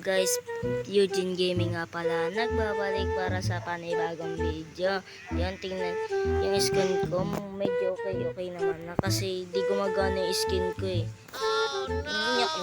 guys, Eugene Gaming nga pala, nagbabalik para sa panibagong video. Yan, tingnan, yung skin ko, medyo okay naman na kasi di gumagana yung skin ko eh. Nyak.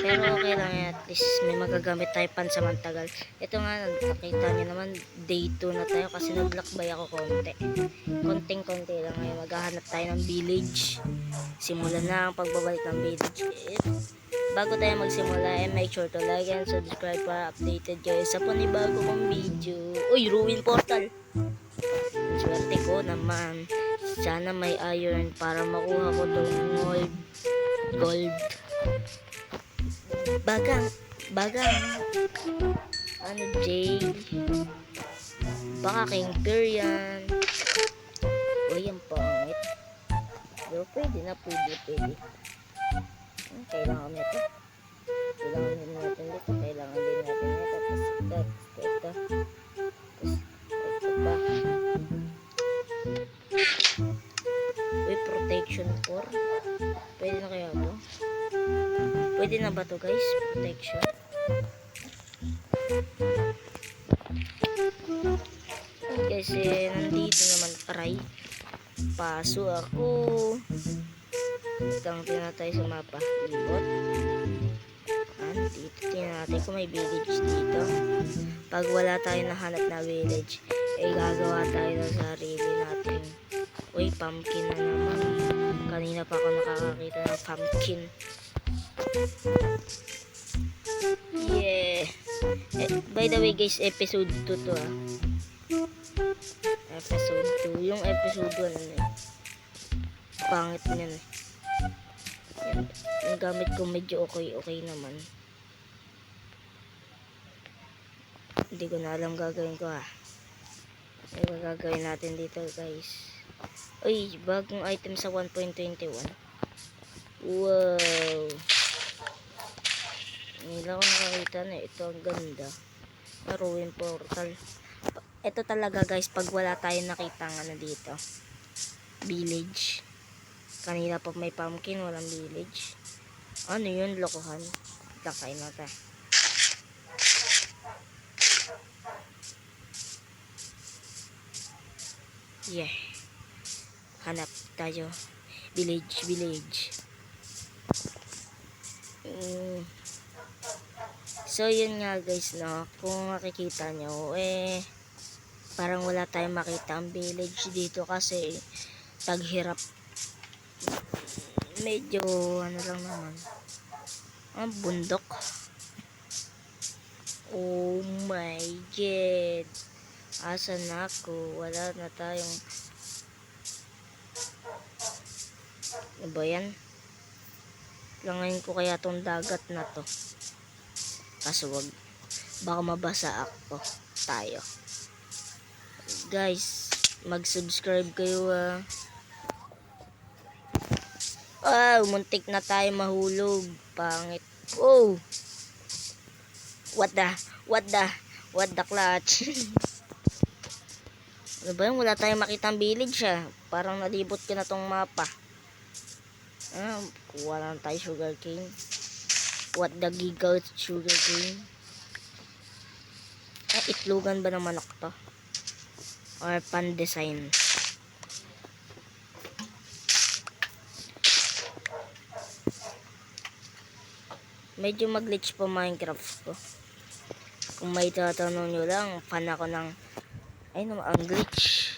Pero okay lang yan, at least may magagamit tayo pansamantagal. Ito nga, nakita nyo naman, day 2 na tayo kasi naglakbay ako konti. Konting-konti lang ngayon, maghahanap tayo ng village. Simulan na ang pagbabalik ng village. Bago tayo magsimula, make sure to like and subscribe para updated kayo sa panibago kong video. Uy, ruin portal! Swerte ko naman. Sana may iron para makuha ko tong gold. Bagang. Ano, Jay? Baka King Pear yan. Uy, ang pangit. Pero pwede. Kailangan nito. Kailangan din natin dito. Tapos ito. Pa. Uy, protection 4. Pwede na kaya to? Pwede na ba to, guys? Protection. Guys, nandito naman try. Paso ako. Itang tingnan tayo sa mapa. Libot. Dito tingnan natin kung may village dito. Pag wala tayo nahanap na village, gagawa tayo ng sarili natin. Uy, pumpkin na naman. Kanina pa ako nakakakita ng pumpkin. Yeah. By the way guys, episode 2 to Episode 2. Yung episode 1 pangit niyan eh. Ang gamit ko medyo okay naman. Hindi ko na alam gagawin ko Ano gagawin natin dito guys? Uy, bagong item sa 1.21. Wow. Hindi lang ako nakakita na ito. Ang ganda. Ruin portal. Ito talaga guys, pag wala tayong nakitang dito. Village. Kanina pa may pumpkin, walang village. Ano yun? Lokohan. Lakay na tayo. Yeah. Hanap tayo. Village. So, yun nga guys, no. Kung makikita nyo, parang wala tayong makita ang village dito kasi taghirap. Medyo ano lang naman. Ang bundok. Oh my god. Asan na ako? Wala na tayong ano ba yan? Langayin ko kaya tong dagat na to. Kaso wag. Baka mabasa ako. Tayo. Guys, mag-subscribe kayo muntik na tayo mahulog. Pangit. Oh. What the clutch? Ano ba yun? Wala tayong makitang village Parang nalibot ko na tong mapa. Kuha lang tayo sugarcane. What the giga sugarcane? Itlogan ba ng manok to? Or pan design? Medyo mag-glitch po Minecraft ko. Kung may tatanong nyo lang, fan ako ng ang glitch.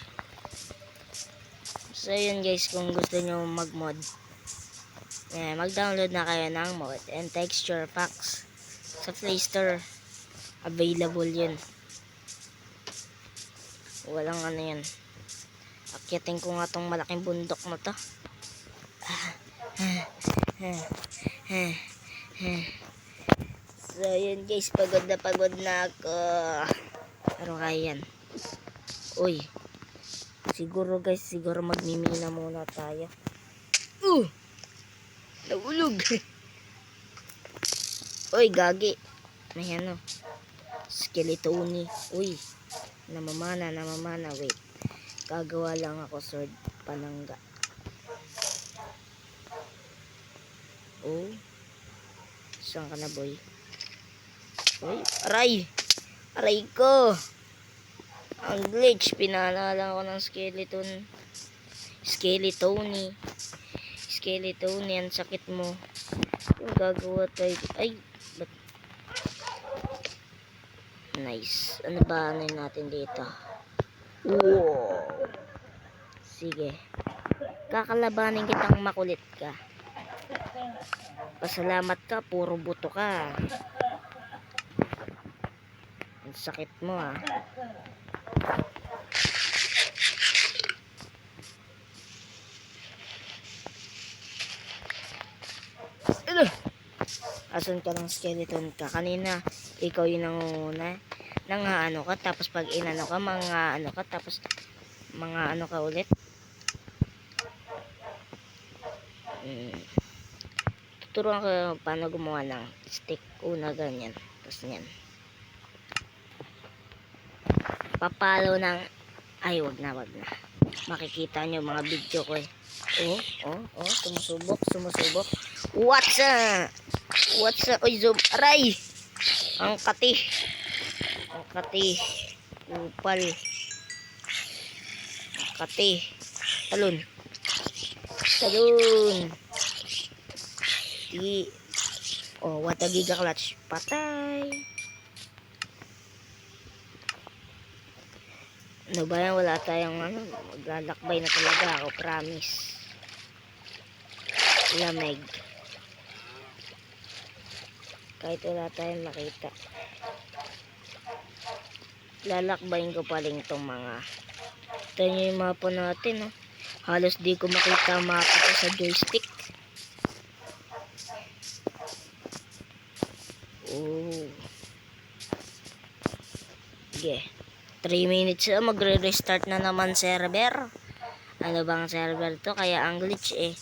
So yun guys, kung gusto nyo mag-mod, mag-download na kayo ng mod and texture packs sa Play Store. Available yun. Walang yan. Akyatin ko nga tong malaking bundok na to. So yun guys, pagod na ako. Pero kaya yan. Uy, siguro magmimina muna tayo. Nahulog. Uy, gagi. May skeletoni. Uy, namamana. Wait, gagawa lang ako sword panangga. Oh, saan ka na boy? Uy, aray! Aray ko! Ang glitch, pinaalala ko ng skeleton. Skeletony. Skeletony, ang sakit mo. Yung gagawa tayo. Ay! Ba't? Nice. Ano ba ano natin dito? Wow! Sige. Kakalabanin kitang makulit ka. Pasalamat ka, puro buto ka. Ang sakit mo ah. Asan ka ng skeleton ka? Kanina, ikaw yung nangunguna. Nang ano ka, tapos pag inano ka, mga ano ka, tapos mga ano ka ulit. Tuturuan ko paano gumawa ng stick. Una ganyan. Tapos yan. Papalo ng... Ay, wag na. Makikita nyo mga video ko eh. Sumusubok. What's up? Uy, zoom. Aray! Ang kati. Upal. Ang kati. Talon. What a giga clutch. Patay. Ano ba yan? Wala tayong ano. Maglalakbay na talaga ako. Promise. Lamig. Kahit wala tayong makita. Lalakbayin ko pa rin itong mga. Ito nyo yung mapa natin. Oh. Halos di ko makita ang mapa ko sa joystick. Sige. 3 minutes na. Magre-restart na naman server. Ano bang server to? Kaya ang glitch eh.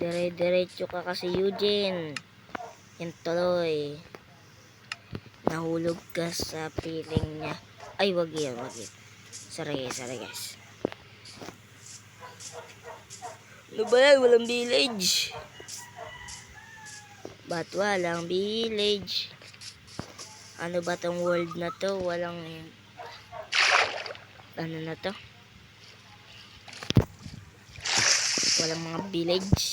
Dire-diretso ka kasi Eugene. Yan tuloy. Nahulog ka sa piling niya. Ay, wag yan. Sorry guys. Ano ba yan? Walang village. Ba't walang village? Ano ba tong world na to? Walang... Ano na to? Walang mga village.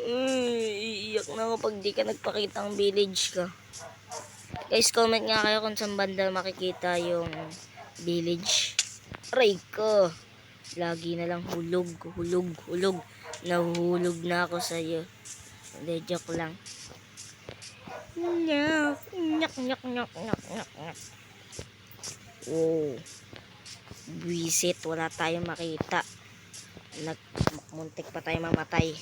Iiyak na ako pag di ka nagpakita ang village ka. Guys, comment nga kayo kung saan banda makikita yung village. Aray ko. Lagi na lang hulog. Nahuhulog na ako sa'yo. Hindi, joke lang. Nyak. Wow. Buisit, wala tayong makita. Muntik pa tayo mamatay.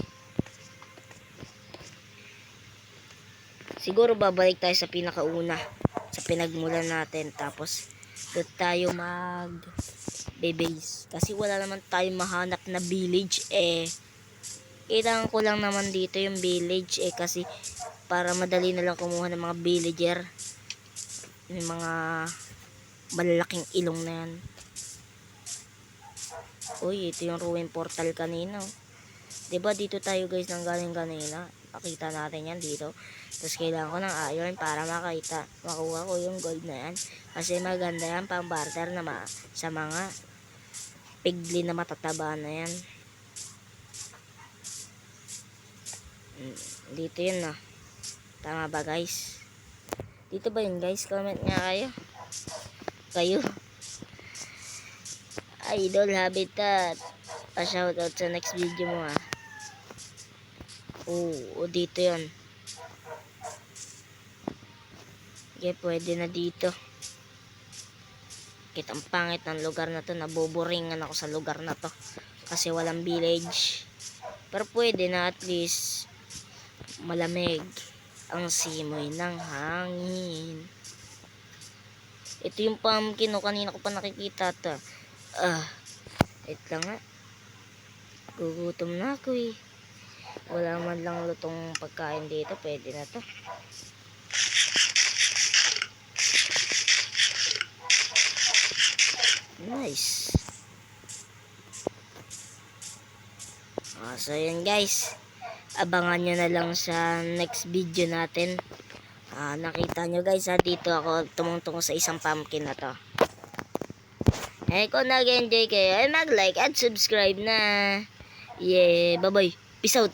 Siguro babalik tayo sa pinakauna, sa pinagmulan natin, tapos doon tayo mag-base kasi wala naman tayong mahanap na village eh. Kailangan ko lang naman dito yung village eh, kasi para madali na lang kumuha ng mga villager, yung mga malalaking ilong na yan. Uy, ito yung ruin portal kanina. Diba dito tayo guys nang galing kanina? Pakita natin yan dito. Tapos kailangan ko ng iron para makuha ko yung gold na yan. Kasi maganda yan pang barter na sa mga piglin na matataba na yan. Dito yun na. Tama ba guys? Dito ba yun guys? Comment nga kayo. Idol Habitat, pa-shoutout sa next video mo ah. Dito yun. Okay, pwede na dito. Kitang pangit ng lugar na to. Naboboringan ako sa lugar na to kasi walang village. Pero pwede na, at least malamig ang simoy ng hangin. Ito yung pumpkin o kanina ko pa nakikita to. Wait lang nga. Gugutom na ako eh. Wala man lang lutong pagkain dito. Pwede na to. Nice. So yun guys. abangan nyo na lang sa next video natin. Nakita nyo guys dito ako tumungtong sa isang pumpkin na to. Kung nag-enjoy kayo, mag-like at subscribe na. Yeah, bye-bye. Peace out.